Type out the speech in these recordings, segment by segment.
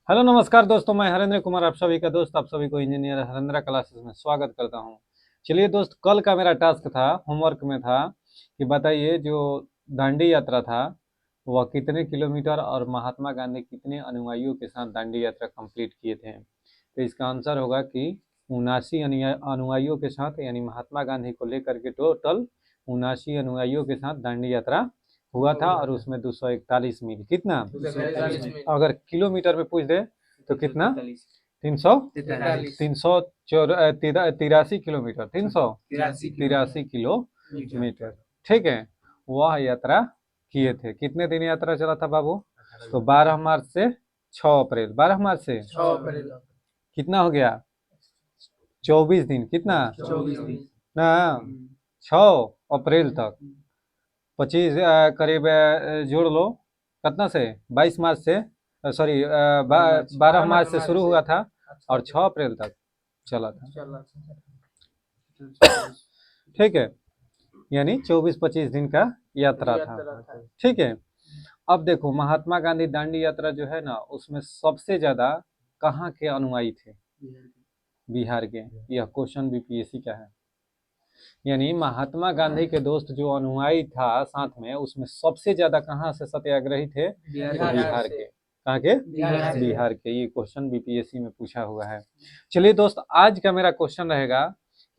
Hello नमस्कार दोस्तों, मैं हरेंद्र कुमार आप सभी का दोस्त, आप सभी को इंजीनियर हरेंद्र क्लासेस में स्वागत करता हूं। चलिए दोस्त, कल का मेरा टास्क था, होमवर्क में था कि बताइए जो दांडी यात्रा था वह कितने किलोमीटर और महात्मा गांधी कितने अनुयायियों के साथ दांडी यात्रा कंप्लीट किए थे। तो इसका आंसर होगा कि 79 अनुयायियों के साथ, यानी महात्मा गांधी को लेकर के टोटल 79 अनुयायियों के साथ दांडी यात्रा हुआ था। और उसमें 241 मील कितना, 241 अगर किलोमीटर में पूछ दे तो कितना, 383 किलोमीटर, 383 किलोमीटर। ठीक है, वह यात्रा किए थे। कितने दिन यात्रा चला था बाबू? तो 12 मार्च से 6 अप्रैल, 12 मार्च से 6 अप्रैल कितना हो गया, 24 दिन, कितना 24 दिन ना, 6 अप्रैल तक 25 करीब जोड़ लो, कितना से 22 मार्च से, सॉरी 12 मार्च से शुरू हुआ था और 6 अप्रैल तक चला था। ठीक है, यानी 24-25 दिन का यात्रा था। ठीक है, अब देखो महात्मा गांधी दांडी यात्रा जो है ना, उसमें सबसे ज्यादा कहाँ के अनुयायी थे? बिहार के। यह क्वेश्चन बीपीएससी का है। यानी महात्मा गांधी के दोस्त जो अनुयायी था साथ में, उसमें सबसे ज्यादा कहाँ से सत्याग्रही थे? बिहार के। कहाँ के? बिहार के। ये क्वेश्चन बीपीएससी में पूछा हुआ है। चलिए दोस्त, आज का मेरा क्वेश्चन रहेगा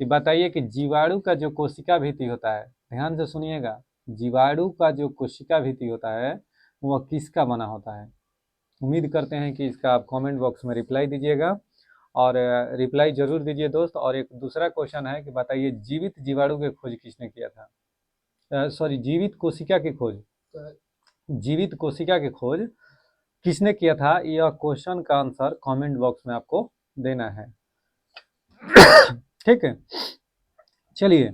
कि बताइए कि जीवाणु का जो कोशिका भित्ति होता है, ध्यान से सुनिएगा, जीवाणु का जो कोशिका भित्ति होता है वह किसका बना होता है? उम्मीद करते हैं कि इसका आप कमेंट बॉक्स में रिप्लाई दीजिएगा, और रिप्लाई जरूर दीजिए दोस्त। और एक दूसरा क्वेश्चन है कि बताइए जीवित जीवाणु की खोज किसने किया था? सॉरी, जीवित कोशिका की खोज, जीवित कोशिका की खोज किसने किया था? यह क्वेश्चन का आंसर कमेंट बॉक्स में आपको देना है। ठीक है, चलिए,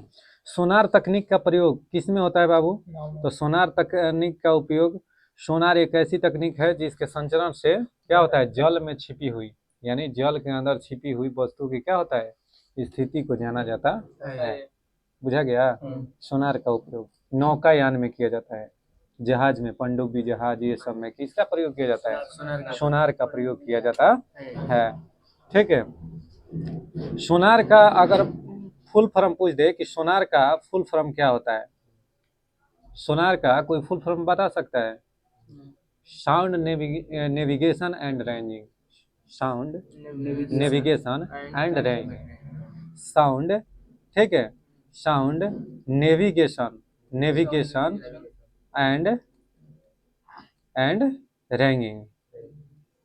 सोनार तकनीक का प्रयोग किस में होता है बाबू? तो सोनार तकनीक का उपयोग, सोनार एक ऐसी तकनीक है जिसके संचरण से क्या होता है, जल में छिपी हुई, यानी जल के अंदर छिपी हुई वस्तु की क्या होता है, स्थिति को जाना जाता है। बुझा गया? सोनार का उपयोग नौकायान में किया जाता है, जहाज में, पनडुब्बी जहाज, ये सब में किसका प्रयोग किया जाता है? सोनार का प्रयोग किया जाता है। ठीक है, सोनार का अगर फुल फॉर्म पूछ दे कि सोनार का फुल फॉर्म क्या होता है, सोनार का कोई फुल फॉर्म बता सकता है? Sound navigation and ranging, sound navigation and ranging, sound, ठीक है, sound navigation, navigation and ranging.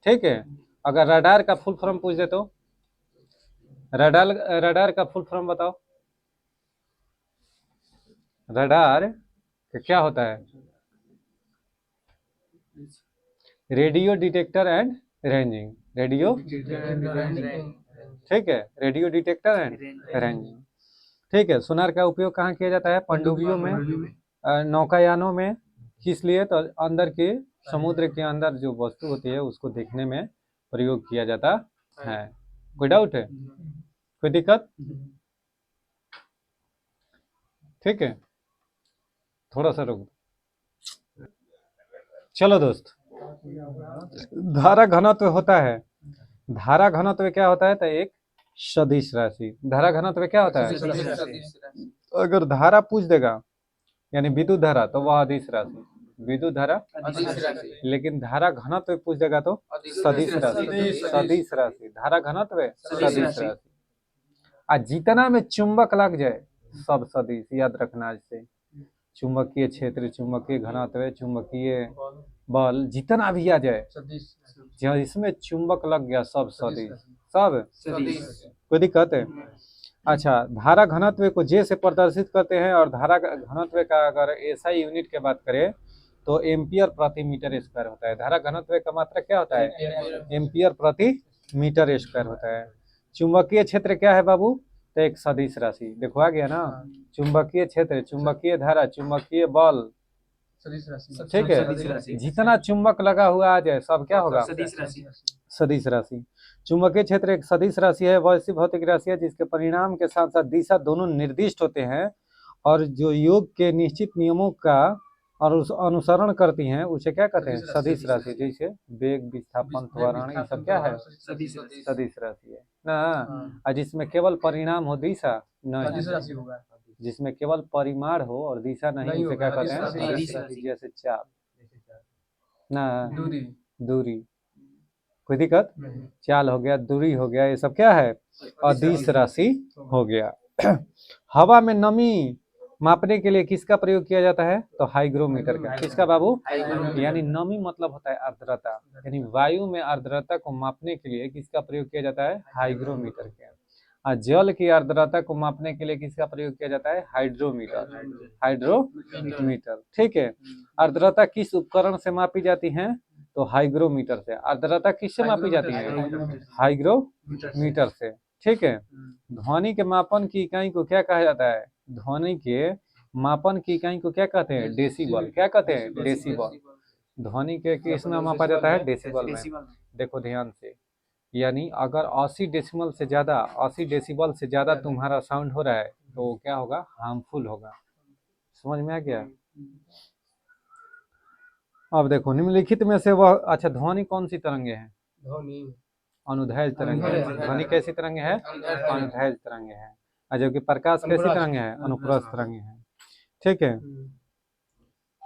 ठीक है, अगर रडार का फुल फॉर्म पूछ दे तो रडार, रडार का फुल फॉर्म बताओ। रडार क्या होता है? Radio detector and ranging, radio, ठीक है, रेडियो डिटेक्टर एंड रेंजिंग। ठीक है, सोनार का उपयोग कहाँ किया जाता है? पनडुब्बियों में, नौकायानों में। किस लिए? तो अंदर के समुद्र के अंदर जो वस्तु होती है उसको देखने में प्रयोग किया जाता है। कोई डाउट है? कोई दिक्कत? ठीक है, थोड़ा सा रुक, चलो दोस्त, धारा घनत्व होता है, धारा घनत्व क्या होता है? तो एक सदिश राशि। धारा घनत्व क्या होता है? अगर धारा पूछ देगा, यानी विद्युत धारा, तो वह अदिश राशि, विद्युत धारा। लेकिन धारा घनत्व पूछ देगा तो सदिश राशि, सदिश राशि, धारा घनत्व सदिश राशि। आ जितना में चुंबक लग जाए सब सदिश, याद रखना। इससे चुंबकीय क्षेत्र, चुंबकीय घनत्व, चुंबकीय बल, जितना भी आ जाए, जहाँ इसमें चुंबक लग गया सब सदिश, सब कोई दिक्कत है? अच्छा, धारा घनत्व को जे से प्रदर्शित करते हैं, और धारा घनत्व का अगर एसआई यूनिट की बात करें तो एम्पियर प्रति मीटर स्क्वायर होता है। धारा घनत्व का मात्रा क्या होता है? एम्पियर प्रति मीटर स्क्वायर होता है। चुंबकीय क्षेत्र क्या है बाबू? तो एक सदिश राशि, देखो आ गया ना, चुंबकीय क्षेत्र, चुंबकीय धारा, चुंबकीय बल, ठीक है, जितना चुंबक लगा हुआ आ जाए सब क्या होगा? सदिश राशि। चुंबकीय क्षेत्र एक सदिश राशि है, वह ऐसी भौतिक राशि है जिसके परिणाम के साथ साथ दिशा दोनों निर्दिष्ट होते हैं, और जो योग के निश्चित नियमों का और उस अनुसरण करती हैं उसे क्या कहते हैं? सदिश राशि। जैसे वेग, विस्थापन, त्वरण, ये सब क्या है? सदिश राशि है ना। और जिसमें केवल परिणाम हो, दिशा नहीं, जिसमें केवल परिमाण हो और दिशा नहीं, उसे क्या कहते हैं? सदिश राशि। जैसे चाल ना, दूरी, कोई दिक्कत? चाल हो गया, दूरी हो गया, ये सब क्या है? अदिश राशि हो गया। हवा में नमी मापने के लिए किसका प्रयोग किया जाता है? तो हाइग्रोमीटर का। किसका बाबू? यानी नमी मतलब होता है आर्द्रता, यानी वायु में आर्द्रता को मापने के लिए किसका प्रयोग किया जाता है? हाइग्रोमीटर का। और जल की आर्द्रता को मापने के लिए किसका प्रयोग किया जाता है? हाइड्रोमीटर। हाइड्रोमीटर, ठीक है। आर्द्रता किस उपकरण से मापी जाती है? तो हाइग्रोमीटर से। आर्द्रता किससे मापी जाती है? हाइग्रोमीटर से, ठीक है। ध्वनि के मापन की इकाई को क्या कहा जाता है? ध्वनि के मापन की इकाई को क्या कहते हैं? डेसिबल। क्या कहते हैं? डेसिबल। ध्वनि के किस में मापा जाता है? डेसिबल में। देखो ध्यान से, यानी अगर 80 डेसिबल से ज्यादा, 80 डेसिबल से ज्यादा तुम्हारा साउंड हो रहा है तो वो क्या होगा? हार्मफुल होगा। समझ में आ गया? अब देखो, निम्नलिखित में से वह, अच्छा, ध्वनि कौन सी तरंगे हैं? अनुदैर्घ्य तरंगे है। ध्वनि कैसी तरंगे है? अनुदैर्घ्य तरंगे है। और जबकि प्रकाश कैसी तरंगे है? अनुप्रस्थ तरंगे है, ठीक है।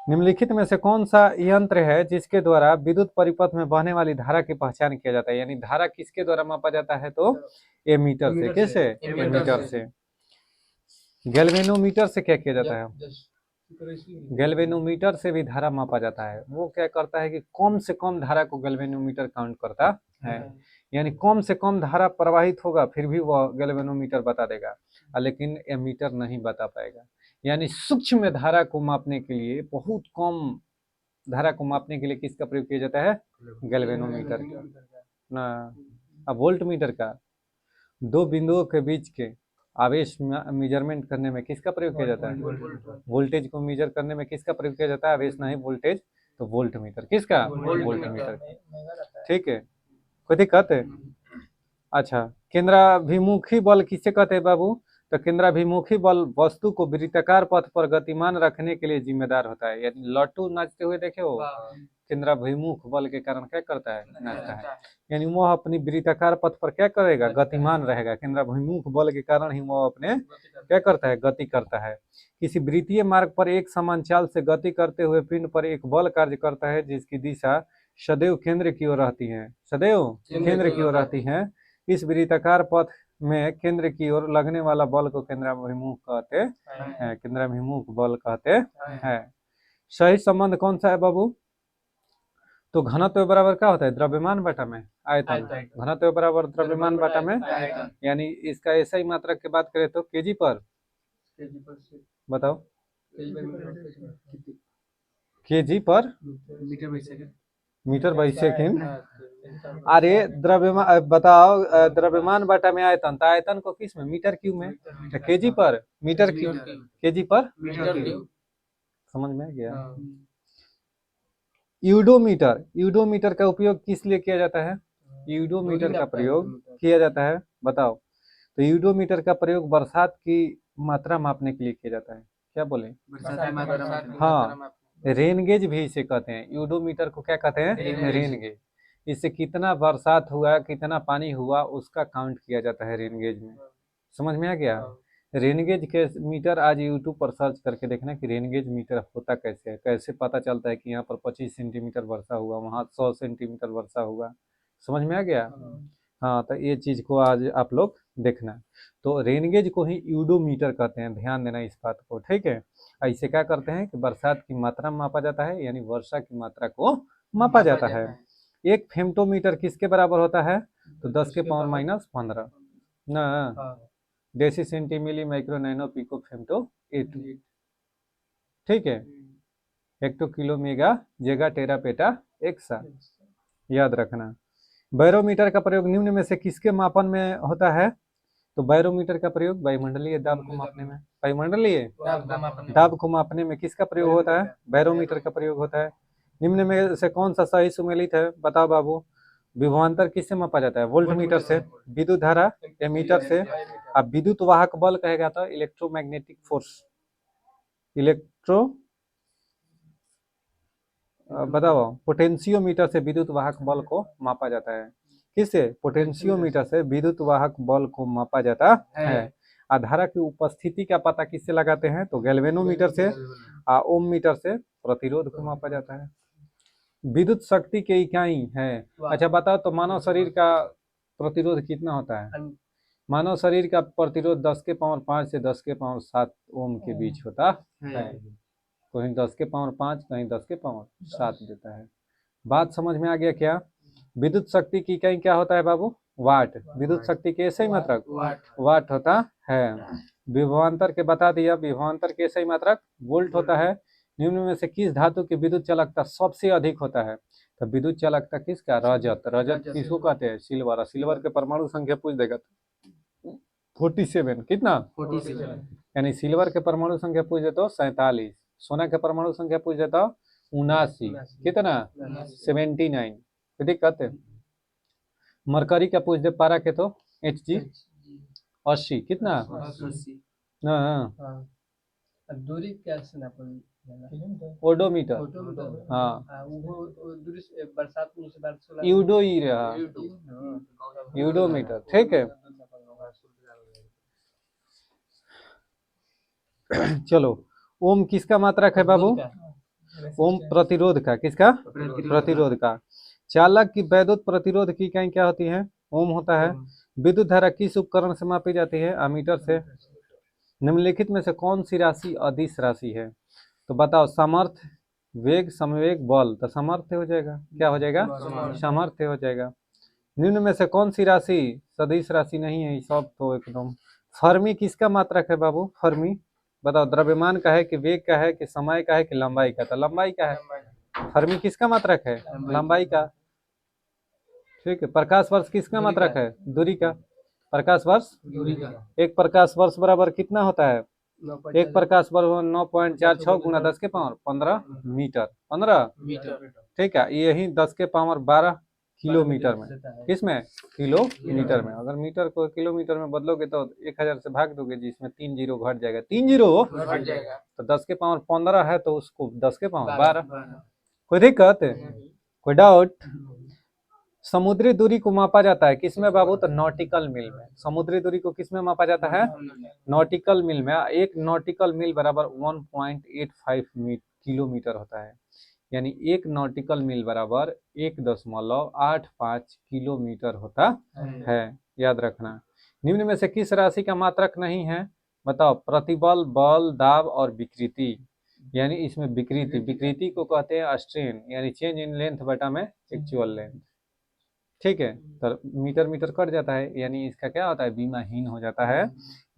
निम्नलिखित में से कौन सा यंत्र है जिसके द्वारा विद्युत परिपथ में बहने वाली धारा की पहचान किया जाता है? यानी धारा किसके द्वारा मापा जाता है? तो एमीटर से। किससे? एमीटर से। गैल्वेनोमीटर से क्या किया जाता है? गैल्वेनोमीटर से भी धारा मापा जाता है। वो क्या करता है कि कम से कम धारा को गैल्वेनोमीटर काउंट करता है, यानी कम से कम धारा प्रवाहित होगा फिर भी वह गैल्वेनोमीटर बता देगा, लेकिन एमीटर नहीं बता पाएगा। यानी सूक्ष्म धारा को मापने के लिए, बहुत कम धारा को मापने के लिए किसका प्रयोग किया जाता है? गैल्वेनोमीटर का ना। अब वोल्ट मीटर का, दो बिंदुओं के बीच के आवेश मेजरमेंट करने में किसका प्रयोग किया जाता है? वोल्टेज को मेजर करने में किसका प्रयोग किया जाता है? आवेश नहीं, वोल्टेज। तो वोल्ट मीटर। किसका? Volt meter. ठीक है, कोई दिक्कत है? अच्छा, केंद्राभिमुखी बल किसे कहते हैं बाबू? तो केंद्राभिमुखी बल वस्तु को वृत्ताकार पथ पर गतिमान रखने के लिए जिम्मेदार होता है। यानी लट्टू नाचते हुए देखे हो, केंद्राभिमुख बल के कारण क्या करता है? नाचता है। यानी वह अपनी वृत्ताकार पथ पर क्या करेगा? गतिमान रहेगा। केंद्राभिमुख बल के कारण ही वह अपने क्या करता है? गति करता है। किसी वृत्तीय मार्ग पर एक समान चाल से गति करते हुए पिंड पर एक बल कार्य करता है जिसकी दिशा सदैव केंद्र की ओर रहती है। सदैव केंद्र की ओर रहती है। इस वृत्ताकार पथ में केंद्र की ओर लगने वाला बल को केंद्राभिमुख कहते हैं। केंद्राभिमुख बल कहते हैं। सही संबंध कौन सा है बाबू? तो घनत्व बराबर क्या होता है? द्रव्यमान बटा में आयतन। घनत्व बराबर द्रव्यमान बटा में, यानी इसका ऐसा ही मात्रक की बात करें तो केजी पर, बताओ, केजी पर मीटर बाई सेकेंड। अरे द्रव्यमान बताओ, द्रव्यमान बटा में आयतन, तो आयतन को किस में? मीटर क्यूब में। तो केजी पर मीटर क्यूब, केजी पर मीटर क्यूब। समझ में आ गया? यूडोमीटर, यूडोमीटर का उपयोग किस लिए किया जाता है? यूडोमीटर का प्रयोग किया जाता है, बताओ। तो यूडोमीटर का प्रयोग बरसात की मात्रा मापने के लिए किया जाता है। क्या बोले? हाँ, रेन गेज भी इसे कहते हैं। यूडोमीटर को क्या कहते हैं? Rain gauge. इससे कितना बरसात हुआ, कितना पानी हुआ, उसका काउंट किया जाता है रेन गेज में। समझ में आ गया? रेनगेज के मीटर आज यूट्यूब पर सर्च करके देखना कि रेनगेज मीटर होता कैसे है, कैसे पता चलता है कि यहाँ पर 25 सेंटीमीटर वर्षा हुआ, वहाँ 100 सेंटीमीटर वर्षा हुआ। समझ में आ गया? हाँ, तो ये चीज को आज आप लोग देखना। तो रेनगेज को ही यूडोमीटर कहते हैं, ध्यान देना इस बात को, ठीक है। ऐसे क्या करते हैं कि बरसात की मात्रा मापा जाता है, यानी वर्षा की मात्रा को मापा जाता है। एक फेम्टोमीटर किसके बराबर होता है? तो 10 के पावर माइनस 15 ना। Deci centi milli micro nano pico femto 8, ठीक है। Hecto kilo mega giga tera peta exa, याद रखना। बैरोमीटर का प्रयोग निम्न में से किसके मापन में होता है? तो बैरोमीटर का प्रयोग वायुमंडलीय दाब को मापने में, वायुमंडलीय दाब को मापने में किसका प्रयोग होता है? बैरोमीटर का प्रयोग होता है। निम्न में से कौन सा सही सुमेलित है? बताओ बाबू। विभवांतर किससे मापा जाता है? वोल्ट मीटर से। विद्युत धारा एमीटर से। अब विद्युत वाहक बल कहेगा तो इलेक्ट्रोमैग्नेटिक फोर्स, इलेक्ट्रो बताओ, पोटेंशियोमीटर से विद्युत वाहक बल को मापा जाता है। किससे? पोटेंशियोमीटर से विद्युत वाहक बल को मापा जाता है। धारा की उपस्थिति का पता किससे लगाते हैं? तो गैल्वेनोमीटर से। ओम मीटर से प्रतिरोध को मापा जाता है। विद्युत शक्ति के इकाई है। अच्छा बताओ तो मानव शरीर का प्रतिरोध कितना होता है? मानव शरीर का प्रतिरोध 10 के पावर 5 से 10 के पावर 7 ओम के बीच होता है। कहीं 10 के पावर 5, कहीं 10 के पावर 7 देता है। बात समझ में आ गया क्या? विद्युत शक्ति की इकाई क्या होता है बाबू? वाट। विद्युत शक्ति के सही मात्रक वाट होता है। विभवांतर के बता दिया, विभवांतर के सही मात्रक वोल्ट होता है। निम्न में से किस धातु की विद्युत चालकता सबसे अधिक होता है? तो विद्युत चालकता किसका? रजत। रजत किसको कहते हैं? सिल्वर। सिल्वर के परमाणु संख्या पूछ देगा 47। कितना? 47। यानी सिल्वर के परमाणु संख्या पूछ दे तो 47। सोना के परमाणु संख्या पूछ दे तो 79। कितना? 79। कोई दिक्कत है? मरकरी का पूछ दे पारा के तो Hg 80। कितना? 80। हाँ। दूरी कैसे नापन? ओडोमीटर। हाँ, बरसात में यूडो ही रहा, यूडोमीटर। ठीक है, चलो। ओम किसका मात्रक है बाबू? ओम प्रतिरोध का। किसका? प्रतिरोध का। चालक की वैद्युत प्रतिरोध की इकाई क्या होती है? ओम होता है। विद्युत धारा किस उपकरण से मापी जाती है? अमीटर से। निम्नलिखित में से कौन सी राशि अदिश राशि है? तो बताओ, सामर्थ्य, वेग, समवेग, बल। तो सामर्थ्य हो जाएगा। क्या हो जाएगा? सामर्थ्य हो जाएगा। निम्न में से कौन सी राशि सदिश राशि नहीं है? सब तो एकदम। फर्मी किसका मात्रक है बाबू? फर्मी बताओ, द्रव्यमान का है कि वेग का है कि समय का है कि लंबाई का? तो लंबाई का है। फर्मी किसका मात्रक है? लंबाई का। ठीक है। प्रकाश वर्ष किसका मात्रक है? दूरी का। प्रकाश वर्ष दूरी का। एक प्रकाश वर्ष बराबर कितना होता है? एक प्रकाश वर्ष 9.46 गुना 10 के पावर 15 मीटर। 15 मीटर। ठीक है। यही 10 के पावर 12 किलोमीटर में। किसमें? किलोमीटर में। अगर मीटर को किलोमीटर में बदलोगे तो 1000 से भाग दोगे, जिसमें 3 जीरो घट जाएगा। 3 जीरो घट जाएगा तो 10 के पावर 15 है, तो उसको 10 के पावर 12। कोई दिक्कत? कोई डाउट? समुद्री दूरी को मापा जाता है किसमें बाबू? तो नॉटिकल मील में। समुद्री दूरी को किसमें मापा जाता है? नॉटिकल मील में। एक नॉटिकल मील बराबर 1.85 किलोमीटर होता है। यानी एक नॉटिकल मील बराबर 1.85 किलोमीटर होता है। याद रखना। निम्न में से किस राशि का मात्रक नहीं है? बताओ, प्रतिबल, बल, दाब और विकृति। यानी इसमें विकृति, विकृति को कहते हैं स्ट्रेन, यानी चेंज इन लेंथ बटा में एक्चुअल लेंथ। ठीक है। तो मीटर मीटर कट जाता है, यानी इसका क्या होता है? बीमाहीन हो जाता है,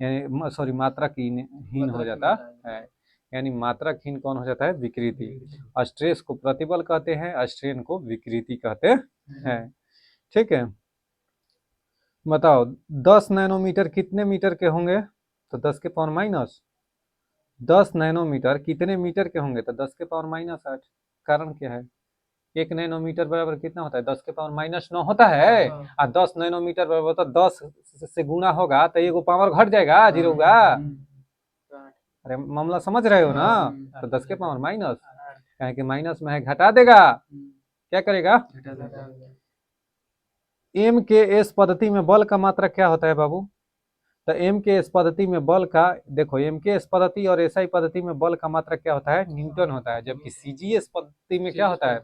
यानी सॉरी मात्रक हीन हो जाता है। यानी मात्रक हीन कौन हो जाता है? विकृति। स्ट्रेस को प्रतिबल कहते हैं, स्ट्रेन को विकृति कहते हैं। ठीक है। बताओ, 10 नैनोमीटर कितने मीटर के होंगे? तो 10 के पावर माइनस 10 नैनोमीटर कितने मीटर के होंगे? तो 10 के पावर -8। कारण क्या है? 1 नैनोमीटर बराबर कितना होता है? 10 के पावर -9 होता है। और 10 नैनोमीटर बराबर तो 10 से गुना होगा तो एगो पावर घट जाएगा, जीरो होगा। अरे मामला समझ रहे हो ना? तो 10 के पावर माइनस, कहे कि माइनस में है, घटा देगा। क्या करेगा? एम के एस पद्धति में बल का मात्रा क्या होता है बाबू? तो एम के एस पद्धति में बल का, देखो, एम के एस पद्धति और एसआई पद्धति में बल का मात्रा क्या होता है? न्यूटन होता है। जबकि सीजीएस पद्धति में क्या होता है?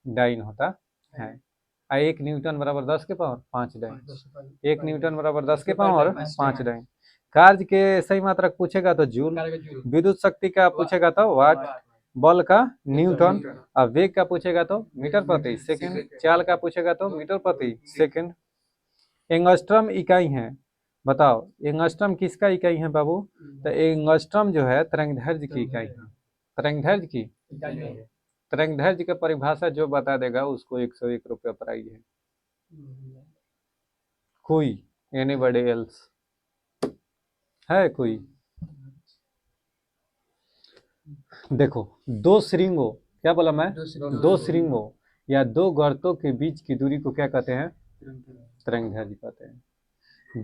डाइन होता है। 1 न्यूटन बराबर 10 के पावर 5 डाइन। 1 न्यूटन बराबर 10 के पावर 5 डाइन। कार्य के सही मात्रक पूछेगा तो जूल। विद्युत शक्ति का पूछेगा तो वाट। बल का न्यूटन। और वेग का पूछेगा तो मीटर प्रति सेकंड। चाल का पूछेगा तो मीटर प्रति सेकंड। एंगस्ट्रम इकाई है। बताओ, एंगस्ट्रम किसका इकाई है बाबू? तो एंगस्ट्रम जो है तरंगदैर्घ्य की इकाई है। तरंगदैर्घ्य की तरंगदैर्घ्य की परिभाषा जो बता देगा उसको 101 रुपया प्राइज है। कोई एनीबॉडी एल्स है? कोई? देखो, दो श्रृंगों, क्या बोला मैं? दो श्रृंगों या दो गर्तों के बीच की दूरी को क्या कहते हैं? तरंगदैर्घ्य कहते हैं।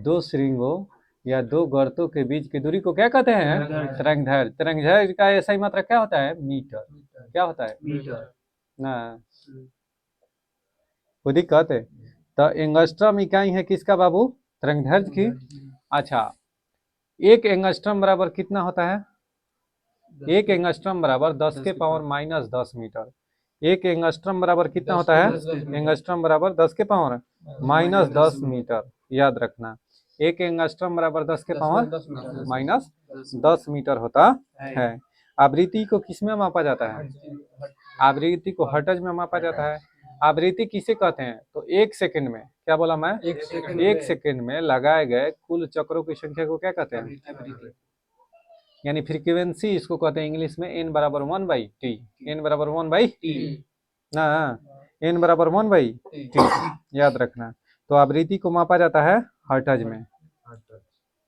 दो श्रृंगों या दो गर्तों के बीच की दूरी को क्या कहते हैं? तरंगदैर्घ्य। तरंगदैर्घ्य का सही मात्रा क्या होता है? मीटर। क्या होता है? मीटर। ना कोई दिक्कत है। तो एंगस्ट्रम इकाई है किसका बाबू? तरंगदैर्घ्य की। अच्छा, एक एंगस्ट्रम बराबर कितना होता है? एक एंगस्ट्रम बराबर 10 के पावर माइनस 10 मीटर। एक एंगस्ट्रम बराबर कितना होता है? एंगस्ट्रम बराबर 10 के पावर माइनस 10 मीटर, याद रखना। एक एंगस्ट्रम बराबर 10 के पावर माइनस 10 मीटर होता है। आवृत्ति को किस में मापा जाता है? आवृत्ति को हर्ट्ज में मापा जाता है। आवृत्ति किसे कहते हैं? तो एक सेकंड में, क्या बोला मैं? एक सेकंड में लगाए गए कुल चक्रों की संख्या को क्या कहते हैं? यानी फ्रीक्वेंसी इसको कहते हैं इंग्लिश में n बराबर 1/t। n बराबर 1/t ना, n बराबर 1/t, याद रखना। तो आवृत्ति को मापा जाता है हर्ट्ज में,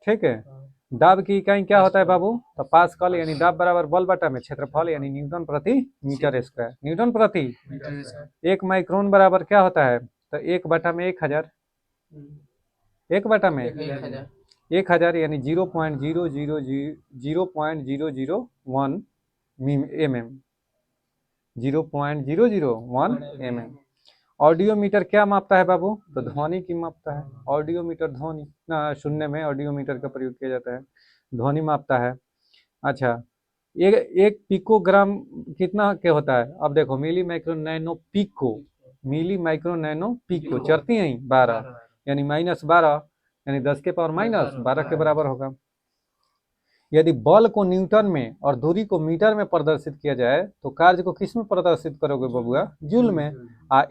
ठीक है। दाब की इकाई क्या होता है बाबू? तो पास्कल, यानी दाब बराबर बल बटा में क्षेत्रफल, यानी न्यूटन प्रति मीटर स्क्वायर। न्यूटन प्रति एक माइक्रोन बराबर क्या होता है? तो 1/1000। 1/1000 यानी 0.001 mm। 0.001 mm। ऑडियोमीटर क्या मापता है बाबू? तो ध्वनि की मापता है। ऑडियोमीटर ध्वनि ना, सुनने में ऑडियोमीटर का प्रयोग किया जाता है, ध्वनि मापता है। अच्छा, एक पिकोग्राम कितना के होता है? अब देखो, milli micro nano pico, milli micro nano pico चढ़ती है 12, यानी -12, यानी 10 के पावर माइनस 12 के बराबर होगा। यदि बल को न्यूटन में और दूरी को मीटर में प्रदर्शित किया जाए तो कार्य को किस में प्रदर्शित करोगे बबुआ? जूल में।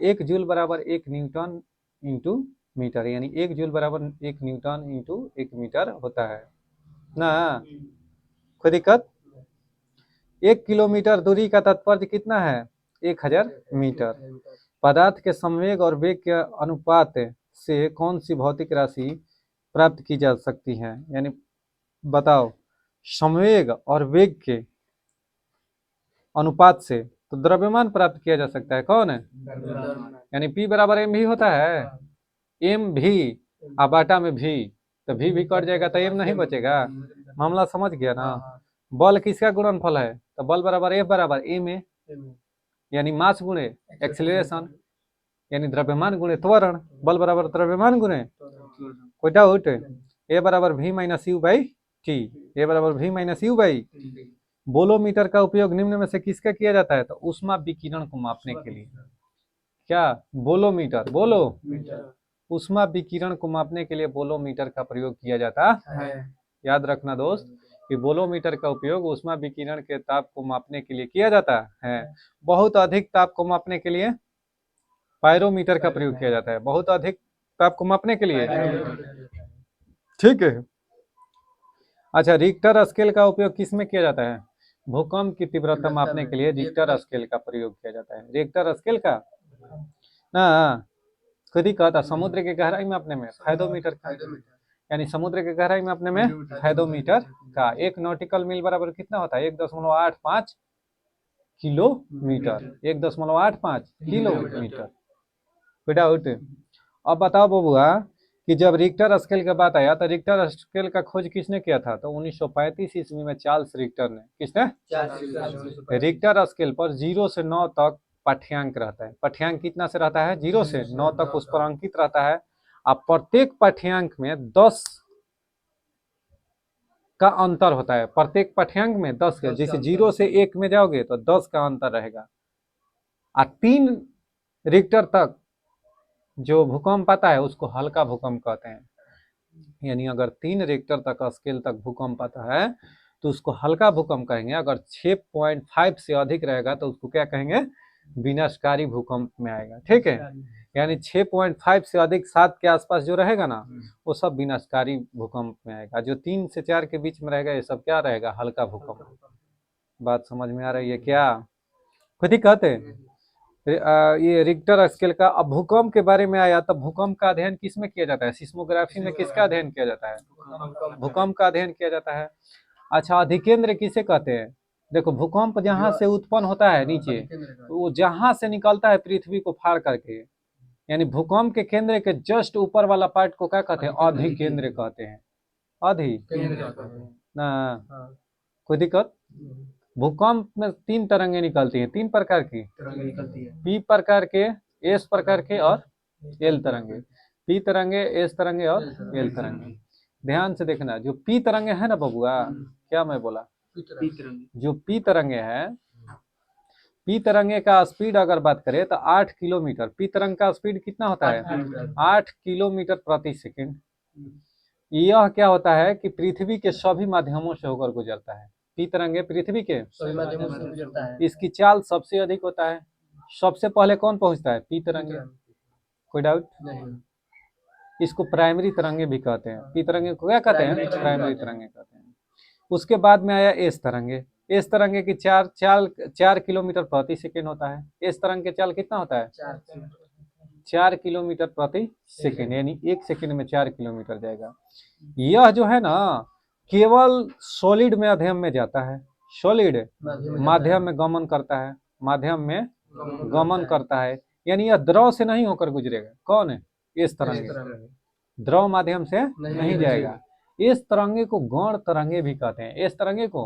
एक जूल बराबर 1 न्यूटन इंटू मीटर, यानी 1 जूल बराबर 1 न्यूटन इंटू 1 मीटर होता है ना। कोई दिक्कत? 1 किलोमीटर दूरी का तात्पर्य कितना है? 1000 मीटर। पदार्थ के संवेग और वेग के अनुपात से कौन सी भौतिक राशि प्राप्त की जा सकती है? यानी बताओ, संवेग और वेग के अनुपात से तो द्रव्यमान प्राप्त किया जा सकता है। कौन है? यानी P बराबर m भी होता है। m भी बाटा में भी, तो भी कट जाएगा तो m नहीं बचेगा। मामला समझ गया ना। बल किसका गुणनफल है? तो बल बराबर F बराबर m है, यानी मास गुणे एक्सीलरेशन, यानी द्रव्यमान गुणे त्वरण। बल बराबर द्रव्यमान गुणे, कोई डाउट? a बराबर v minus u by T. a बराबर v minus u by. Bolometer का उपयोग निम्न में से किसका किया जाता है? तो ऊष्मा विकिरण को मापने के लिए। क्या? बोलोमीटर, बोलो ऊष्मा विकिरण को मापने के लिए बोलोमीटर का प्रयोग किया जाता है। याद रखना दोस्त कि बोलोमीटर का उपयोग ऊष्मा विकिरण के ताप को मापने के लिए किया जाता है। बहुत अधिक ताप को मापने के लिए पायरोमीटर का प्रयोग किया जाता है। बहुत अधिक ताप को मापने के लिए, ठीक है। अच्छा, रिक्टर स्केल का उपयोग किस में किया जाता है? भूकंप की तीव्रता मापने के लिए रिक्टर स्केल का प्रयोग किया जाता है। रिक्टर स्केल का ना, खुद ही कहता, समुद्र की गहराई में अपने में फायदोमीटर का, यानी समुद्र की गहराई में अपने में फायदोमीटर का। 1 नॉटिकल मील बराबर कितना होता है? 1.85 किलोमीटर। 1.85 किलोमीटर। डाउट? अब बताओ बबुआ कि जब रिक्टर स्केल की बात आया तो रिक्टर स्केल का खोज किसने किया था? तो 1935 ईस्वी में चार्ल्स रिक्टर ने। किसने? रिक्टर स्केल पर 0 से 9 तक पाठ्यांक रहता है। पाठ्यांक कितना से रहता है? 0 से 9 तक उस पर अंकित रहता है। अब प्रत्येक पाठ्यांक में 10 का अंतर होता है। प्रत्येक पाठ्यांक में 10 का, जैसे 0 से 1 में जाओगे तो 10 का अंतर रहेगा। 3 रिक्टर तक जो भूकंप आता है उसको हल्का भूकंप कहते हैं। यानी अगर 3 रिक्टर तक स्केल तक भूकंप आता है तो उसको हल्का भूकंप कहेंगे। अगर 6.5 से अधिक रहेगा तो उसको क्या कहेंगे? विनाशकारी भूकंप में आएगा, ठीक है। यानी 6.5 से अधिक 7 के आसपास जो रहेगा ना, वो सब विनाशकारी भूकंप में आएगा। जो 3 से 4 के बीच में रहेगा ये सब क्या रहेगा? हल्का भूकंप। बात समझ में आ रही है क्या? खुद ही कहते हैं ये रिक्टर स्केल का। अब भूकंप के बारे में आया, तब भूकंप का अध्ययन किस में किया जाता है? सिस्मोग्राफी में किसका अध्ययन किया जाता है? भूकंप का अध्ययन किया जाता है। अच्छा, अधिकेंद्र किसे कहते हैं? देखो, भूकंप जहां से उत्पन्न होता है नीचे, तो वो जहां से निकलता है पृथ्वी को फाड़ करके, यानी भूकंप के केंद्र के जस्ट ऊपर वाला पार्ट को क्या कहते हैं? अधिकेंद्र कहते हैं। अधि ना, कोई दिक्कत? भूकंप में 3 तरंगे निकलती हैं, 3 प्रकार की, निकलती है। पी प्रकार के, एस प्रकार के और एल तरंगे। पी तरंगे, एस तरंगे और एल तरंगे। ध्यान से देखना, जो पी तरंगे है ना बबुआ, क्या मैं बोला, जो पी तरंगे है, पी तरंगे का स्पीड अगर बात करें तो 8 किलोमीटर, पी तरंग का स्पीड कितना होता है, 8 किलोमीटर प्रति सेकंड। यह क्या होता है कि पृथ्वी के सभी माध्यमों से होकर गुजरता है। पी तरंगे पृथ्वी के सभी माध्यमों से गुजरता है। इसकी चाल सबसे अधिक होता है। सबसे पहले कौन पहुंचता है, पी तरंगे। कोई डाउट नहीं। इसको प्राइमरी तरंगे भी कहते हैं। पी तरंगे को क्या कहते हैं, प्राइमरी तरंगे प्राइमरी तरंगे कहते हैं। उसके बाद में आया एस तरंगे। एस तरंगे की चार किलोमीटर प्रति सेकंड होता है। एस तरंग के चाल कितना होता है, 4 किलोमीटर प्रति सेकंड, यानी 1 सेकंड में 4 किलोमीटर जाएगा। यह जो है ना केवल सॉलिड माध्यम में जाता है, सॉलिड माध्यम में गमन करता है, माध्यम में गमन करता है, यानी यह द्रव से नहीं होकर गुजरेगा। कौन है, इस तरंगे द्रव माध्यम से नहीं जाएगा। इस तरंगे को गौण तरंगे भी कहते हैं। इस तरंगे को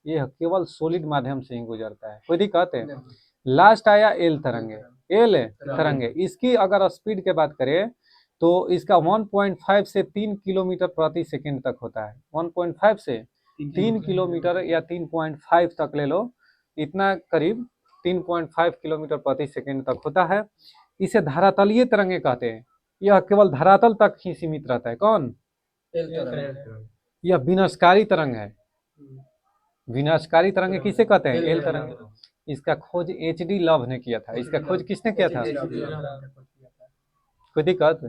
यह केवल सॉलिड माध्यम से ही गुजरता है, कोई दिक्कत है। लास्ट आया एल तरंगे। एल तरंगे, इसकी अगर स्पीड के बात करें तो इसका 1.5 से 3 किलोमीटर प्रति सेकंड तक होता है। 1.5 से 3 किलोमीटर या 3.5 तक ले लो, इतना करीब 3.5 किलोमीटर प्रति सेकंड तक होता है। इसे धरातलीय तरंगे कहते हैं। यह केवल धरातल तक ही सीमित रहता है। कौन, यह विनाशकारी तरंग है। विनाशकारी तरंगे किसे कहते हैं, एल तरंगे। इसका खोज HD लव ने किया था। इसका खोज किसने किया था, कोई दिक्कत।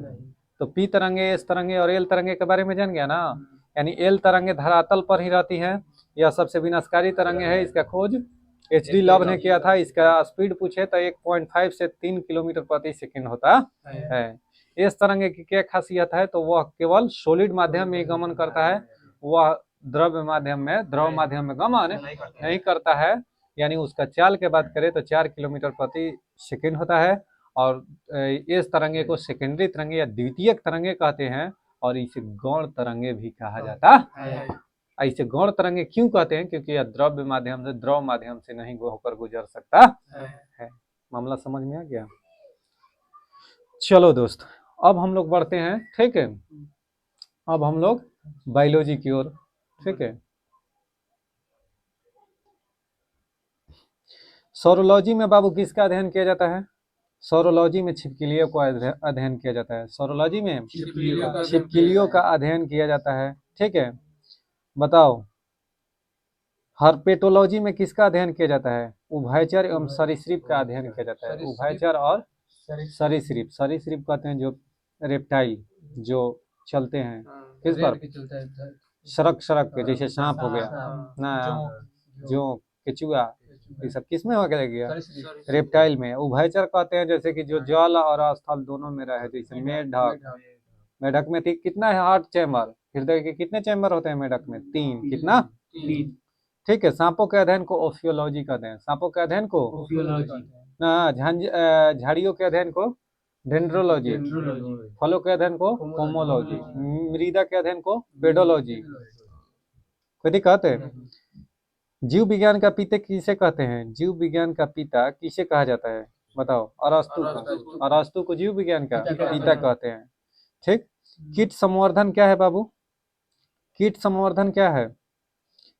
तो पी तरंगे, एस तरंगे और एल तरंगे के बारे में जान गया ना। यानी एल तरंगे धरातल पर ही रहती है, यह सबसे विनाशकारी तरंगे है। इसका खोज HD लव ने किया था। इसका स्पीड पूछे तो 1.5 से 3 किलोमीटर प्रति सेकंड होता है। इस तरंगे की क्या खासियत है, तो वह केवल सॉलिड माध्यम में गमन करता है, वह द्रव माध्यम में गमन नहीं करता है। यानी उसका चाल के बात करें तो 4 किलोमीटर प्रति सेकंड होता है। और इस तरंगे को सेकेंडरी तरंगे या द्वितीयक तरंगे कहते हैं, और इसे गौण तरंगे भी कहा जाता है। इसे गौण तरंगे क्यों कहते हैं, क्योंकि यह द्रव माध्यम से नहीं होकर गुजर सकता है। मामला समझ में आ गया। चलो दोस्त, अब हम लोग बढ़ते हैं, ठीक है। अब हम लोग बायोलॉजी की ओर, ठीक है। सौरोलॉजी में बाबू किसका अध्ययन किया जाता है, सौरोलॉजी में छिपकलियों को अध्ययन किया जाता है। सौरोलॉजी में छिपकलियों का अध्ययन किया जाता है, ठीक है। बताओ, हर्पेटोलॉजी में किसका अध्ययन किया जाता है, उभयचर एवं सरीसृप का अध्ययन किया जाता है। उभयचर और सरीसृप, सरीसृप कहते हैं जो रेप्टाइल जो चलते हैं किस पर, सड़क के, जैसे सांप हो गया ना, जो केचुआ, ये सब किस में हो गया, रेप्टाइल में। उभयचर कहते हैं जैसे कि जो जल और स्थल दोनों में रहे, जैसे मेढक में कितना है 8 चैम्बर, हृदय के कितने चैम्बर होते हैं मेढक में, 3, कितना, 3, ठीक है। सांपों के अध्ययन को ओफियोलॉजी कहते हैं। सांपों के अध्ययन को झाड़ियों के अध्ययन को डेंड्रोलॉजी, फलों के अध्ययन को पोमोलॉजी, मृदा के अध्ययन को पेडोलॉजी। कोई दिक्कत है। जीव विज्ञान का पिता किसे कहते हैं, जीव विज्ञान का पिता किसे कहा जाता है, बताओ, अरस्तु को। अरस्तु को जीव विज्ञान का पिता कहते हैं, ठीक। कीट संवर्धन क्या है बाबू, कीट संवर्धन क्या है,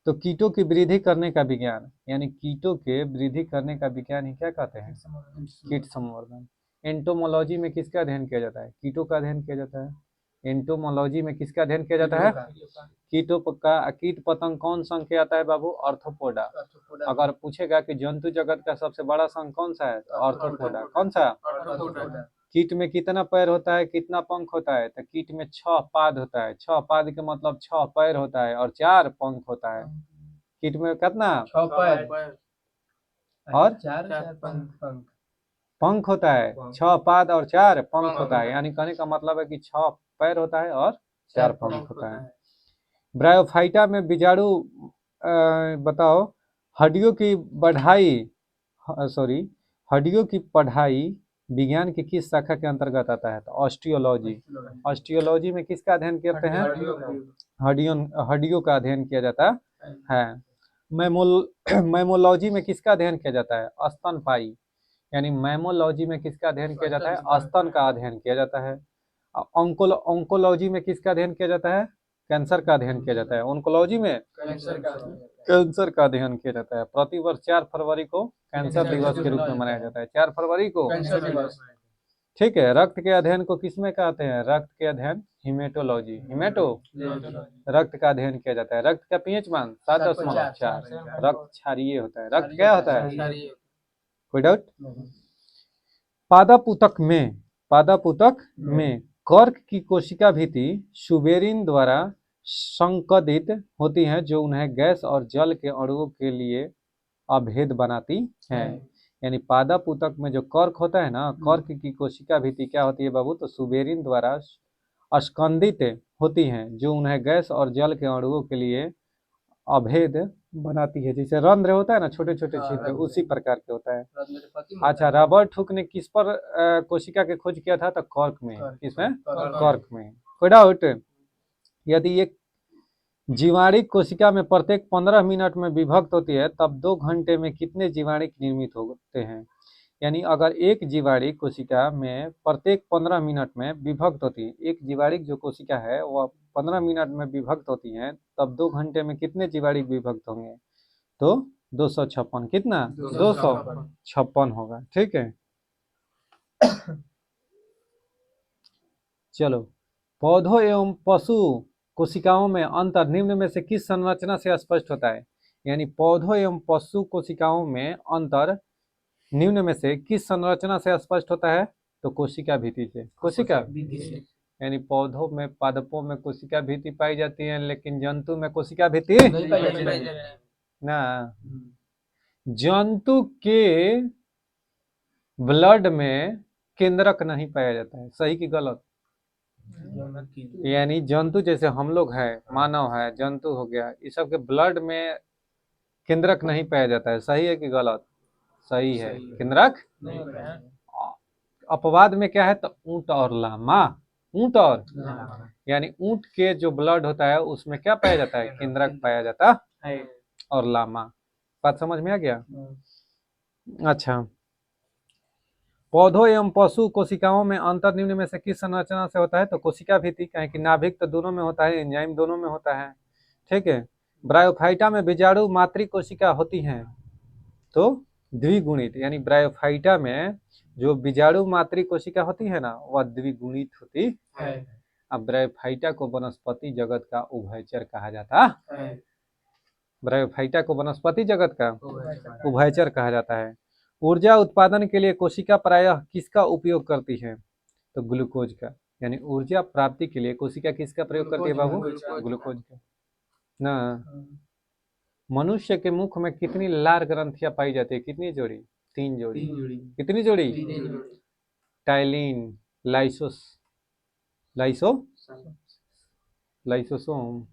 तो कीटों की वृद्धि करने का विज्ञान, यानी कीटों के वृद्धि करने का विज्ञान ही क्या कहते हैं, कीट संवर्धन। एंटोमोलॉजी में किसका अध्ययन किया जाता है, कीटों का अध्ययन किया जाता है। एंटोमोलॉजी में किसका अध्ययन किया जाता है, कीटों का। कीट पतंग कौन संघ के आता है बाबू, आर्थ्रोपोडा। अगर पूछेगा कि जंतु जगत का सबसे बड़ा संघ कौन सा है, तो आर्थ्रोपोडा। कौन सा, कीट में कितना पैर होता है, कितना पंख होता है, तो कीट में 6 पाद होता है। 6 पाद के मतलब 6 पैर होता है और 4 पंख होता है। कीट में कितना, 6 पैर और 4 पंख होता है। 6 पाद और 4 पंख होता है, यानी कहने का मतलब है कि 6 पैर होता है और 4 पंख होता है। ब्रायोफाइटा में बीजाणु, बताओ, हड्डियों की पढ़ाई विज्ञान की किस शाखा के अंतर्गत आता है, तो ऑस्टियोलॉजी। ऑस्टियोलॉजी में किसका अध्ययन करते हैं, हड्डियों का अध्ययन किया जाता है। मैमोलॉजी में किसका अध्ययन किया जाता है? स्तनपायी। यानी मैमोलॉजी में किसका अध्ययन किया जाता है? स्तन का अध्ययन किया जाता है। ऑन्कोलॉजी में किसका अध्ययन किया जाता है? कैंसर का अध्ययन किया जाता है। ऑन्कोलॉजी में कैंसर का अध्ययन किया जाता है। प्रतिवर्ष 4 फरवरी को कैंसर दिवस के रूप में मनाया जाता है। 4 फरवरी को ठीक है। रक्त के अध्ययन को किसमें कहते हैं? रक्त के अध्ययन हिमेटोलॉजी। रक्त का अध्ययन किया जाता है। रक्त का पीएच मान 7.4। रक्त क्षारीय होता है। रक्त क्या होता है? कोई डाउट? पादपूतक में कर्क की कोशिका भित्ति सुबेरिन द्वारा संकदित होती है, जो उन्हें गैस और जल के अणुओं के लिए अभेद बनाती है। यानी पादपूतक में जो कर्क होता है ना, कर्क की कोशिका भित्ति क्या होती है बाबू? तो सुबेरिन द्वारा स्कंदित होती हैं, जो उन्हें गैस और जल के अणुओं के लिए अभेद बनाती है। जैसे रंध्र होता है ना, छोटे छोटे छिद्र, उसी प्रकार के होता है। अच्छा, रॉबर्ट हुक ने किस पर कोशिका के खोज किया था? तो कर्क में। किसमें? कर्क में। कोई डाउट? यदि एक जीवाणिक कोशिका में प्रत्येक 15 मिनट में विभक्त होती है, तब 2 घंटे में कितने जीवाणिक निर्मित होते हैं? यानी अगर एक जीवाणिक कोशिका में प्रत्येक 15 मिनट में विभक्त होती है, एक जीवाणिक जो कोशिका है वह 15 मिनट में विभक्त होती है, तब 2 घंटे में कितने जीवाणिक विभक्त होंगे? तो 256। कितना? 256 होगा। ठीक है। चलो, पौधों एवं पशु कोशिकाओं में अंतर निम्न में से किस संरचना से स्पष्ट होता है? यानी पौधों एवं पशु कोशिकाओं में अंतर निम्न में से किस संरचना से स्पष्ट होता है? तो कोशिका भित्ति से। कोशिका यानी पौधों में, पादपों में कोशिका भित्ति पाई जाती है, लेकिन जंतु में कोशिका भित्ति ना। जंतु के ब्लड में केंद्रक नहीं पाया जाता है। सही कि गलत? यानी जंतु जैसे हम लोग हैं, मानव है, जंतु हो गया, इस सब के ब्लड में केंद्रक नहीं पाया जाता है। सही है कि गलत? सही है। केंद्रक अपवाद में क्या है? तो ऊंट और लामा। ऊंट और यानी ऊंट के जो ब्लड होता है उसमें क्या पाया जाता है? केंद्रक पाया जाता है और लामा। बात समझ में आ गया? अच्छा, पौधों एवं पशु कोशिकाओं में अंतर निम्न में से किस संरचना से होता है? तो कोशिका भित्ति। कहें कि नाभिक तो दोनों में होता है, एंजाइम दोनों में होता है। ठीक है। ब्रायोफाइटा में बीजाणु मातृ कोशिका होती हैं तो द्विगुणित। यानी ब्रायोफाइटा में जो बीजाणु मातृ कोशिका होती है ना, वह द्विगुणित होती है। अब ब्रायोफाइटा को वनस्पति जगत का उभयचर कहा जाता है। ब्रायोफाइटा को वनस्पति जगत का उभयचर कहा जाता है। ऊर्जा उत्पादन के लिए कोशिका प्रायः किसका उपयोग करती है? तो ग्लूकोज का। यानी ऊर्जा प्राप्ति के लिए कोशिका किसका प्रयोग करती है बाबू? ग्लूकोज का ना। मनुष्य के मुख में कितनी लार ग्रंथियां पाई जाती है? कितनी जोड़ी? 3 जोड़ी। कितनी जोड़ी? Ptyalin, lysosome.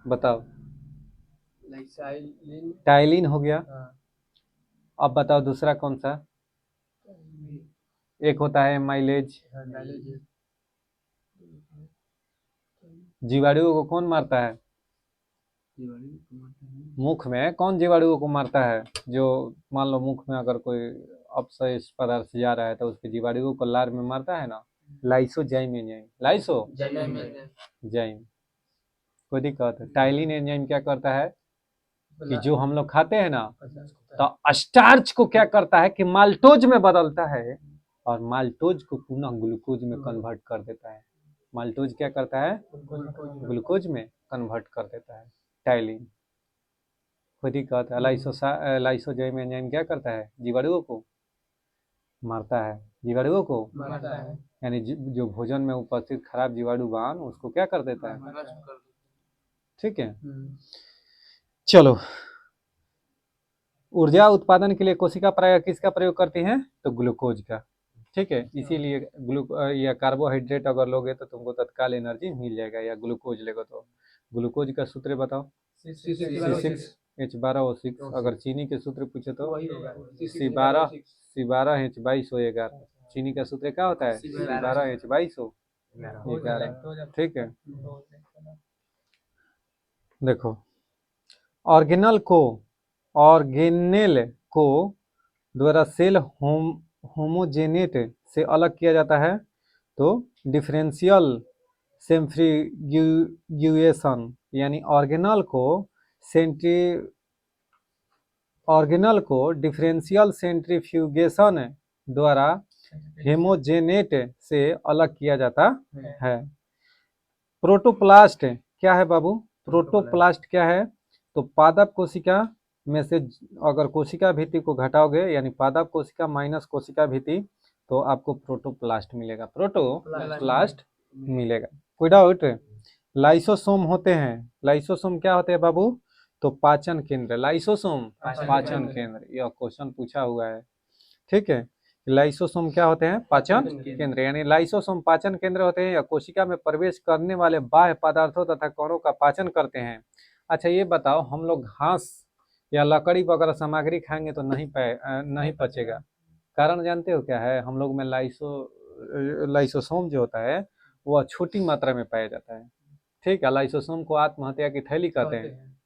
बताओ। टाइलिन हो गया। अब बताओ दूसरा कौन सा? एक होता है माइलेज। जीवाणुओं को कौन मारता है? मुख में कौन जीवाणुओं को मारता है? जो मान लो मुख में अगर कोई अपशिष्ट पदार्थ जा रहा है तो उसके जीवाणुओं को लार में मारता है ना। Lysozyme enzyme. लाइसोजाइम। कोई दिक्कत? टाइलिन एंजाइम क्या करता है कि जो हम लोग खाते हैं ना, तो स्टार्च को क्या करता है कि माल्टोज में बदलता है और माल्टोज को पुनः ग्लूकोज में कन्वर्ट कर देता है। माल्टोज क्या करता है? ग्लूकोज में कन्वर्ट कर देता है। टाइलिन। कोई दिक्कत? लाइसोजाइम एंजाइम क्या करता है? जीवाणुओं को मारता है। जीवाणुओं को यानी जो भोजन में उपस्थित खराब जीवाणुवान उसको क्या कर देता है? ठीक है। चलो, ऊर्जा उत्पादन के लिए कोशिका प्रायः किसका प्रयोग करती हैं? तो ग्लूकोज का। ठीक है। इसीलिए या कार्बोहाइड्रेट अगर लोगे तो तुमको तत्काल एनर्जी मिल जाएगा, या ग्लूकोज लेगा तो। ग्लूकोज का सूत्र बताओ। C6H12O6। अगर चीनी के सूत्र पूछे तो C12H22O11। चीनी का सूत्र क्या होता है? C12H22O11। ठीक है। देखो, ऑर्गेनेल को द्वारा सेल होमोजेनेट से अलग किया जाता है तो डिफरेंशियल सेंट्रीफ्यूगेशन, यानी ऑर्गेनल को डिफरेंशियल सेंट्रीफ्यूगेशन द्वारा हेमोजेनेट से अलग किया जाता है। प्रोटोप्लास्ट क्या है बाबू? प्रोटोप्लास्ट क्या है? तो पादप कोशिका में से अगर कोशिका भित्ति को घटाओगे यानी पादप कोशिका माइनस कोशिका भित्ति तो आपको प्रोटोप्लास्ट मिलेगा, प्रोटोप्लास्ट मिलेगा। कोई डाउट? लाइसोसोम होते हैं। लाइसोसोम क्या होते हैं बाबू? तो पाचन केंद्र। लाइसोसोम पाचन केंद्र, यह क्वेश्चन पूछा हुआ है। ठीक है, लाइसोसोम क्या होते हैं? पाचन केंद्र। यानी लाइसोसोम पाचन केंद्र होते हैं या कोशिका में प्रवेश करने वाले बाह्य पदार्थों तथा कणों का पाचन करते हैं। अच्छा ये बताओ, हम लोग घास या लकड़ी वगैरह सामग्री खाएंगे तो नहीं पचेगा। कारण जानते हो क्या है? हम लोग में लाइसोसोम जो होता है वह छोटी मात्रा में पाया जाता है। ठीक है, लाइसोसोम को आत्महत्या की थैली कहते हैं,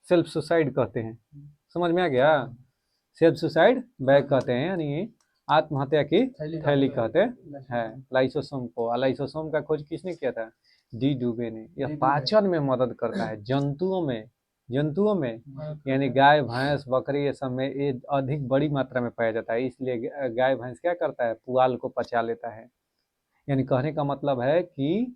सेल्फ सुसाइड कहते हैं। समझ में आ गया? सेल्फ सुसाइड बैग कहते हैं, यानी आत्महत्या की थैली कहते हैं लाइसोसोम को। लाइसोसोम का खोज किसने किया था? डी डुबे ने। यह पाचन में मदद करता है जंतुओं में यानी गाय भैंस बकरी ये सब में ये अधिक बड़ी मात्रा में पाया जाता है, इसलिए गाय भैंस क्या करता है? पुआल को पचा लेता है। यानी कहने का मतलब है कि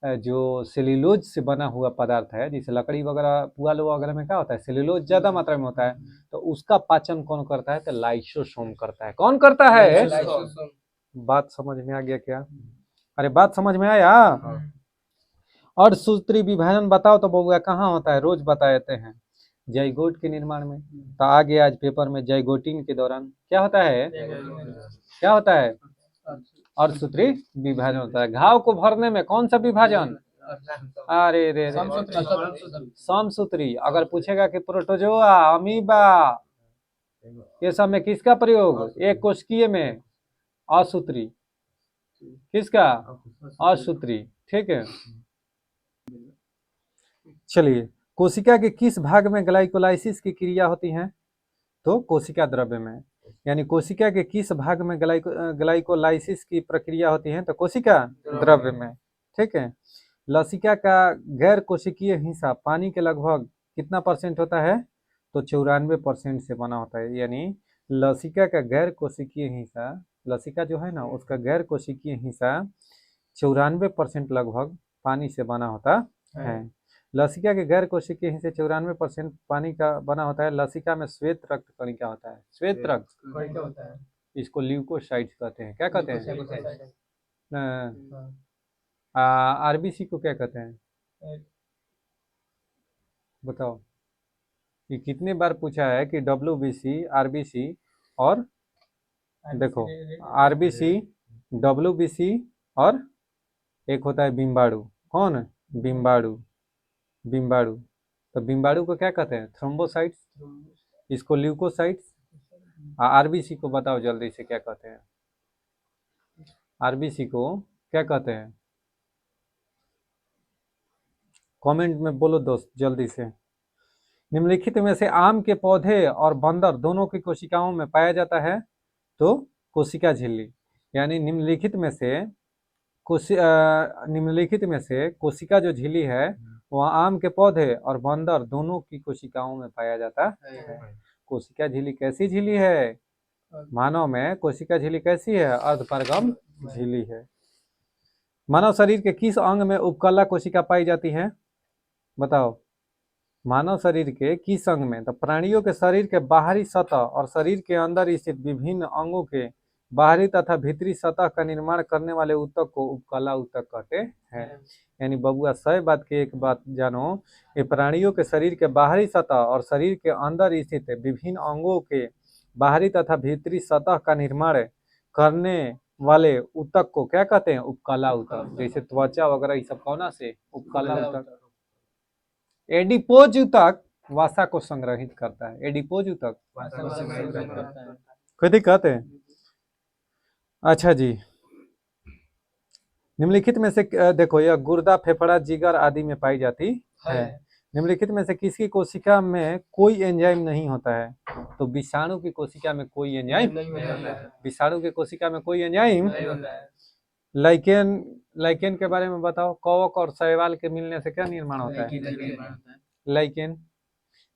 जो सेल्यूलोज से बना हुआ पदार्थ है, जैसे लकड़ी वगैरह पुआल वगैरह में क्या होता है? सेल्यूलोज ज्यादा मात्रा में होता है, तो उसका पाचन कौन करता है? तो लाइसोसोम करता है। कौन करता है? बात समझ में आ गया क्या? अरे बात समझ में आया? और सूत्री विभाजन बताओ तो बबुआ कहाँ होता है? रोज बता देते हैं जाइगोट के निर्माण में। तो आगे आज पेपर में जाइगोटिन के दौरान क्या होता है? क्या होता है? और सूत्री विभाजन होता है। घाव को भरने में कौन सा विभाजन? अरे रे समसूत्री। अगर पूछेगा कि प्रोटोजोआ अमीबा ये सब में किसका प्रयोग? एक कोशिकीय में असूत्री। किसका? असूत्री। ठीक है, चलिए कोशिका के किस भाग में ग्लाइकोलाइसिस की क्रिया होती है? तो कोशिका द्रव्य में। यानी कोशिका के किस भाग में ग्लाइकोलाइसिस की प्रक्रिया होती है? तो कोशिका द्रव्य में। ठीक है, लसिका का गैर कोशिकीय हिस्सा पानी के लगभग कितना परसेंट होता है? तो 94% से बना होता है। यानी लसिका का गैर कोशिकीय हिस्सा, लसिका जो है ना उसका गैर कोशिकीय हिस्सा 94% लगभग पानी से बना होता है। लसिका के गैर कोशिकीय हिस्से 94% पानी का बना होता है। लसिका में श्वेत रक्त कणिका होता है। श्वेत रक्त होता है, इसको ल्यूकोसाइट्स कहते हैं। क्या कहते हैं? आरबीसी को क्या कहते हैं? बताओ, ये कितने बार पूछा है कि डब्ल्यूबीसी, आरबीसी और देखो आरबीसी, डब्ल्यूबीसी और एक होता है बिम्बाणु। कौन? बिम्बाणु। तो बिम्बाणु को क्या कहते हैं? थ्रोम्बोसाइट्स। इसको ल्यूकोसाइट्स। आरबीसी को बताओ जल्दी से क्या कहते हैं? आरबीसी को क्या कहते हैं? कमेंट में बोलो दोस्त जल्दी से। निम्नलिखित में से आम के पौधे और बंदर दोनों की कोशिकाओं में पाया जाता है तो कोशिका झिल्ली। यानी निम्नलिखित में से कोशिका जो झिल्ली है वह आम के पौधे और बंदर दोनों की कोशिकाओं में पाया जाता है। कोशिका झिल्ली कैसी झिल्ली है? मानव में कोशिका झिल्ली कैसी है? अर्धपारगम झिल्ली है। मानव शरीर के किस अंग में उपकला कोशिका पाई जाती है? बताओ, मानव शरीर के किस अंग में? तो प्राणियों के शरीर के बाहरी सतह और शरीर के अंदर स्थित विभिन्न अंगों के बाहरी तथा भीतरी सतह का निर्माण करने वाले ऊतक को उपकला ऊतक कहते हैं। यानी बबुआ सही बात की एक बात जानो, ये प्राणियों के शरीर के बाहरी सतह और शरीर के अंदर स्थित विभिन्न अंगों के बाहरी तथा भीतरी सतह का निर्माण करने वाले ऊतक को क्या कहते हैं? उपकला ऊतक। जैसे त्वचा वगैरह ये सब कौन से? उपकला ऊतक। एडिपोज ऊतक वसा को संग्रहित करता है। एडिपोज ऊतक कोई दिक्कत है? अच्छा जी, निम्नलिखित में से देखो यह गुर्दा, फेफड़ा, जिगर आदि में पाई जाती है। निम्नलिखित में से किसकी कोशिका में कोई एंजाइम नहीं होता है? तो विषाणु की कोशिका में कोई एंजाइम, नहीं होता है। विषाणु की कोशिका में कोई एंजाइम। नहीं होता है। लाइकेन, लाइकेन के बारे में बताओ। कवक और शैवाल के मिलने से क्या निर्माण होता है? लाइकेन।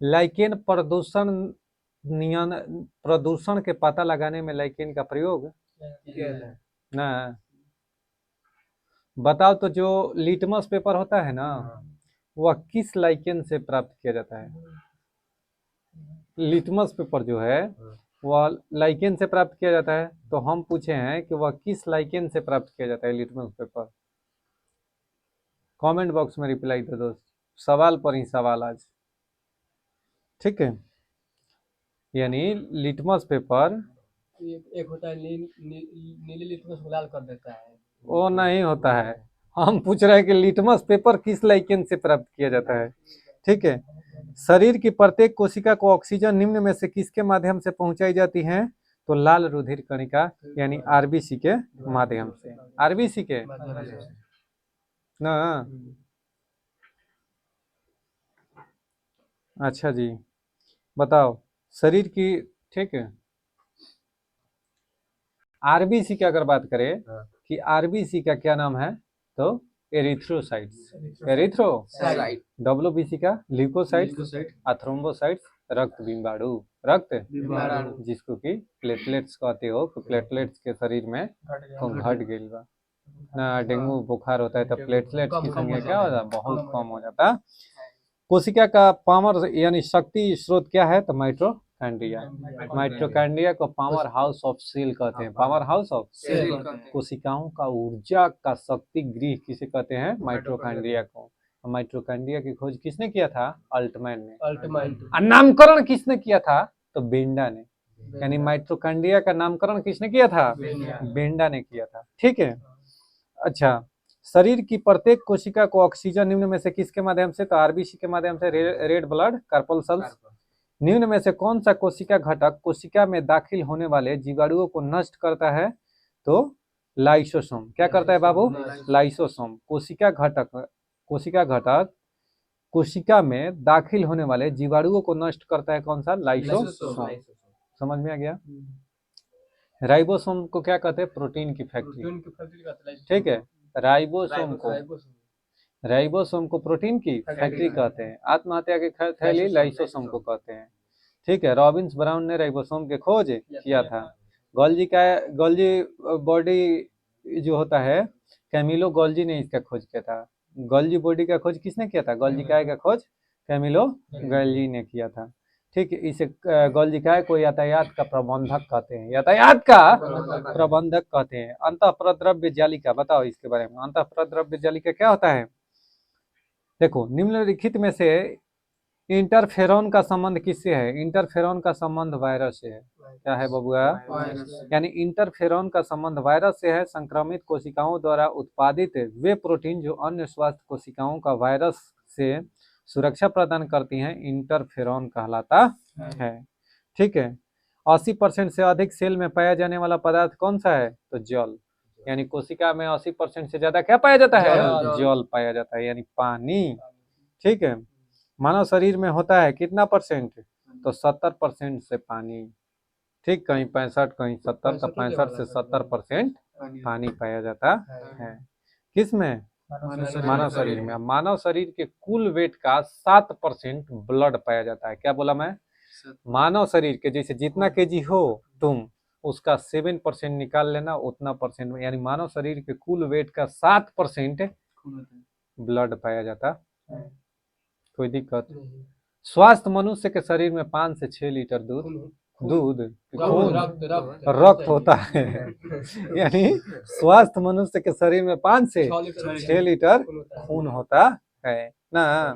लाइकेन प्रदूषण प्रदूषण के पता लगाने में लाइकेन का प्रयोग ना। बताओ तो जो लिटमस पेपर होता है ना, वह किस लाइकेन से प्राप्त किया जाता है? लिटमस पेपर जो है वह लाइकेन से प्राप्त किया जाता है। तो हम पूछे हैं कि वह किस लाइकेन से प्राप्त किया जाता है लिटमस पेपर? कमेंट बॉक्स में रिप्लाई दे दो। सवाल पर ही सवाल आज, ठीक है। यानी लिटमस पेपर एक होता है नीली लिटमस को लाल कर देता है। वो नहीं होता है। हम पूछ रहे हैं कि लिटमस पेपर किस लाइकेन से प्राप्त किया जाता है, ठीक है। शरीर की प्रत्येक कोशिका को ऑक्सीजन निम्न में से किसके माध्यम से पहुंचाई जाती है? तो लाल रुधिर कणिका यानी आरबीसी के माध्यम से। आरबीसी के ना। अच्छा जी, बताओ शरीर की, ठीक है। आरबीसी की अगर बात करें कि आरबीसी का क्या नाम है, तो एरिथ्रोसाइट्स। एरिथ्रोसाइट। डब्ल्यूबीसी का ल्यूकोसाइट्स, थ्रोम्बोसाइट्स, रक्त बिंबाणु। रक्त जिसको कि प्लेटलेट्स कहते हो, तो प्लेटलेट्स के शरीर में घट गई बा ना। डेंगू बुखार होता है तो प्लेटलेट्स की संख्या क्या हो जाता है? बहुत कम हो जाता है। कोशिका का पावर यानी शक्ति स्रोत क्या है? तो माइटोकॉन्ड्रिया। माइटोकॉन्ड्रिया को पावर हाउस ऑफ सेल कहते हैं। Power house of cell. कोशिकाओं का ऊर्जा का शक्ति गृह किसे कहते हैं? माइटोकॉन्ड्रिया को। माइटोकॉन्ड्रिया की खोज किसने किया था? अल्टमैन ने। और नामकरण किसने किया था? तो बेंडा ने। यानी माइटोकॉन्ड्रिया का नामकरण किसने किया था? बेंडा ने किया था, ठीक है। अच्छा, शरीर की प्रत्येक कोशिका को ऑक्सीजन निम्न में से किसके माध्यम से? तो आरबीसी के माध्यम से, रेड ब्लड कार्पल्सल्स। निम्न में से कौन सा कोशिका घटक कोशिका में दाखिल होने वाले जीवाणुओं को नष्ट करता है? तो लाइसोसोम। क्या करता है बाबू? लाइसोसोम। कोशिका घटक कोशिका में दाखिल होने वाले जीवाणुओं को नष्ट करता है कौन सा? लाइसोसोम। समझ में आ गया? राइबोसोम को क्या कहते हैं? प्रोटीन की फैक्ट्री, ठीक है। राइबोसोम को प्रोटीन की फैक्ट्री कहते हैं। आत्महत्या की थैली लाइसोसोम को कहते हैं, ठीक है। रॉबिन्स ब्राउन ने राइबोसोम की खोज किया था। गोल्जी बॉडी जो होता है, कैमिलो गोल्जी ने इसका खोज किया था। गोल्जी बॉडी का खोज किसने किया था? गोल्जी काय का खोज कैमिलो गोल्जी ने किया था, ठीक है। इसे गोल्जी काय को यातायात का प्रबंधक कहते हैं। यातायात का प्रबंधक कहते हैं। अंतःप्रद्रव्य जालिका, बताओ इसके बारे में। अंतःप्रद्रव्य जालिका क्या होता है? देखो, निम्नलिखित में से इंटरफेरॉन का संबंध किससे है? इंटरफेरॉन का संबंध वायरस से है। क्या है बबुआ? यानी इंटरफेरॉन का संबंध वायरस से है। संक्रमित कोशिकाओं द्वारा उत्पादित वे प्रोटीन जो अन्य स्वस्थ कोशिकाओं का वायरस से सुरक्षा प्रदान करती हैं, इंटरफेरॉन कहलाता है, ठीक है। 80% से अधिक सेल में पाया जाने वाला पदार्थ कौन सा है? तो जल। यानी कोशिका में 80% से ज्यादा क्या पाया जाता है? जल पाया जाता है, यानी पानी, ठीक है। मानव शरीर में होता है कितना परसेंट? तो 70% से पानी, ठीक। कहीं 65, कहीं 70, तो 65 से 70% पानी पाया जाता है। किस में? मानव शरीर में। मानव शरीर के कुल वेट का 7% ब्लड पाया जाता है। क्या बोला मैं? मानव शरीर के जैसे जितना केजी हो तुम, उसका 7% निकाल लेना, उतना परसेंट में, यानी मानव शरीर के कुल वेट का 7% ब्लड पाया जाता है। कोई दिक्कत? स्वास्थ्य मनुष्य के शरीर में 5 से 6 लीटर खून, रक्त होता है। यानी स्वास्थ्य मनुष्य के शरीर में 5 से 6 लीटर खून होता है ना।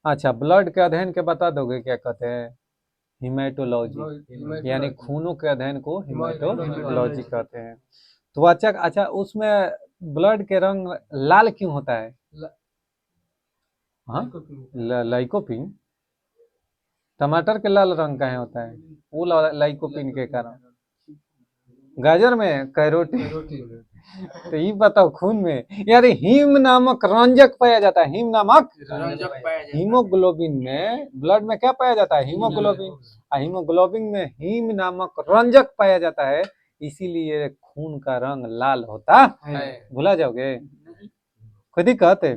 अच्छा, ब्लड के अध्ययन के बता दोगे क्या कहते हैं? हिमेटोलॉजी। यानी खूनों के अध्ययन को हिमेटोलॉजी कहते हैं। त्वचा, अच्छा उसमें ब्लड के रंग लाल क्यों होता है? हाँ, लाइकोपिन। टमाटर के लाल रंग का होता है, वो लाइकोपिन के कारण। गाजर में कैरोटीन। रोटी में। तो ये बताओ खून में यार हीम नामक रंजक पाया जाता है, हीम नामक रंजक पाया जाता है। हीमोग्लोबिन में, ब्लड में क्या पाया जाता है? हीमोग्लोबिन। हीमोग्लोबिन में हीम नामक रंजक पाया जाता है, इसीलिए खून का रंग लाल होता है। भुला जाओगे खुद ही कहते।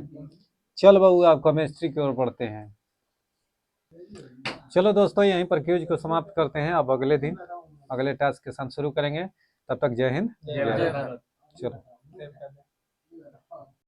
चल बहू आप केमिस्ट्री की ओर बढ़ते हैं। चलो दोस्तों यहीं पर क्यूज को समाप्त करते हैं, अब अगले दिन अगले टास्क के साथ शुरू करेंगे। तब तक जय हिंद जय जय भारत। भारत। चलो।